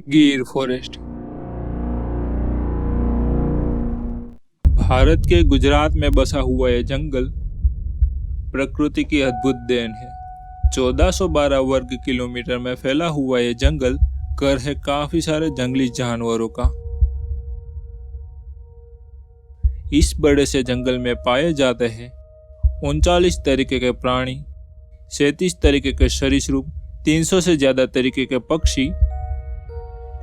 गिर फॉरेस्ट भारत के गुजरात में बसा हुआ यह जंगल प्रकृति की अद्भुत देन है। 1412 वर्ग किलोमीटर में फैला हुआ यह जंगल घर है काफी सारे जंगली जानवरों का। इस बड़े से जंगल में पाए जाते हैं 39 तरीके के प्राणी, 37 तरीके के सरीसृप, 300 से ज्यादा तरीके के पक्षी,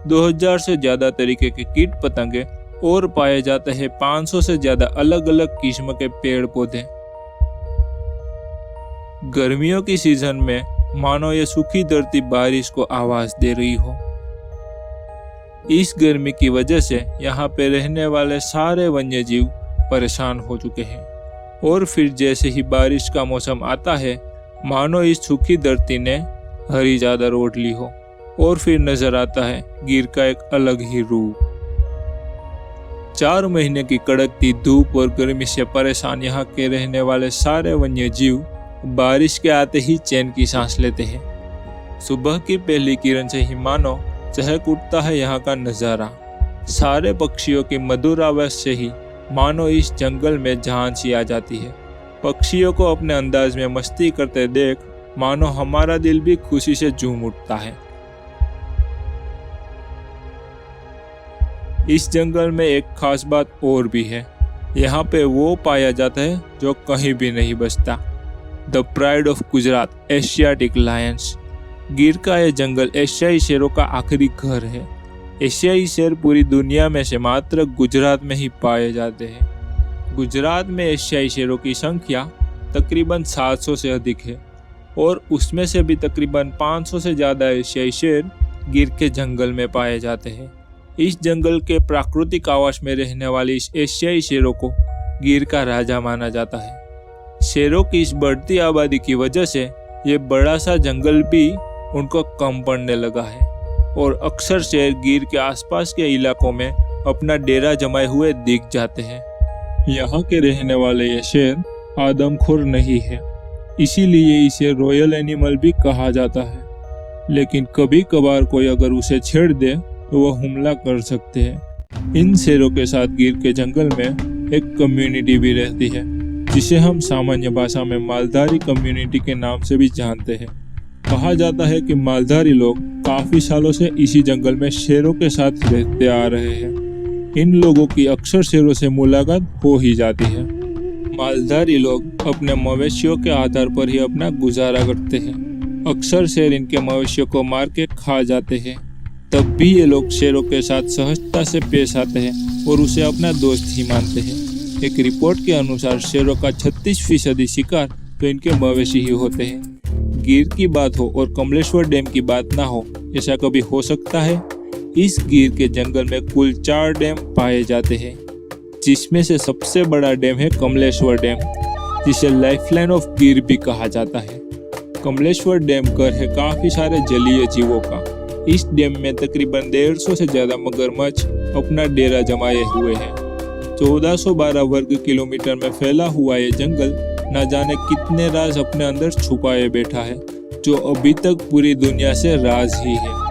2000 से ज्यादा तरीके के कीट पतंगे और पाए जाते हैं 500 से ज्यादा अलग अलग किस्म के पेड़ पौधे। गर्मियों की सीजन में मानो ये सूखी धरती बारिश को आवाज दे रही हो। इस गर्मी की वजह से यहाँ पे रहने वाले सारे वन्य जीव परेशान हो चुके हैं और फिर जैसे ही बारिश का मौसम आता है मानो इस सूखी धरती ने हरी चादर ओढ़ ली हो और फिर नजर आता है गिर का एक अलग ही रूप। 4 महीने की कड़कती धूप और गर्मी से परेशान यहाँ के रहने वाले सारे वन्य जीव बारिश के आते ही चैन की सांस लेते हैं। सुबह की पहली किरण से ही मानो चहक उठता है यहाँ का नजारा। सारे पक्षियों की मधुर आवाज से ही मानो इस जंगल में जान सी आ जाती है। पक्षियों को अपने अंदाज में मस्ती करते देख मानो हमारा दिल भी खुशी से झूम उठता है। इस जंगल में एक खास बात और भी है, यहाँ पे वो पाया जाता है जो कहीं भी नहीं बचता। The pride of Gujarat, Asiatic Lions. गिर का यह जंगल एशियाई शेरों का आखिरी घर है। एशियाई शेर पूरी दुनिया में से मात्र गुजरात में ही पाए जाते हैं। गुजरात में एशियाई शेरों की संख्या तकरीबन 700 से अधिक है और उसमें से भी तकरीबन 500 से ज़्यादा एशियाई शेर गिर के जंगल में पाए जाते हैं। इस जंगल के प्राकृतिक आवास में रहने वाले इस एशियाई शेरों को गिर का राजा माना जाता है। शेरों की इस बढ़ती आबादी की वजह से ये बड़ा सा जंगल भी उनको कम पड़ने लगा है और अक्सर शेर गिर के आसपास के इलाकों में अपना डेरा जमाए हुए दिख जाते हैं। यहाँ के रहने वाले ये शेर आदमखोर नहीं है, इसीलिए इसे रॉयल एनिमल भी कहा जाता है। लेकिन कभी कभार कोई अगर उसे छेड़ दे तो वह हमला कर सकते हैं। इन शेरों के साथ गिर के जंगल में एक कम्युनिटी भी रहती है जिसे हम सामान्य भाषा में मालधारी कम्युनिटी के नाम से भी जानते हैं। कहा जाता है कि मालधारी लोग काफी सालों से इसी जंगल में शेरों के साथ रहते आ रहे हैं। इन लोगों की अक्सर शेरों से मुलाकात हो ही जाती है। मालधारी लोग अपने मवेशियों के आधार पर ही अपना गुजारा करते हैं। अक्सर शेर इनके मवेशियों को मार के खा जाते हैं, तब भी ये लोग शेरों के साथ सहजता से पेश आते हैं और उसे अपना दोस्त ही मानते हैं। एक रिपोर्ट के अनुसार शेरों का 36% शिकार तो इनके मवेशी ही होते हैं। गिर की बात हो और कमलेश्वर डैम की बात ना हो, ऐसा कभी हो सकता है? इस गिर के जंगल में कुल 4 डैम पाए जाते हैं, जिसमें से सबसे बड़ा डैम है कमलेश्वर डैम, जिसे लाइफलाइन ऑफ गिर भी कहा जाता है। कमलेश्वर डैम घर है काफी सारे जलीय जीवों का। इस डैम में तकरीबन 150 से ज्यादा मगरमच्छ अपना डेरा जमाए हुए हैं। 1412 वर्ग किलोमीटर में फैला हुआ ये जंगल न जाने कितने राज अपने अंदर छुपाए बैठा है, जो अभी तक पूरी दुनिया से राज ही है।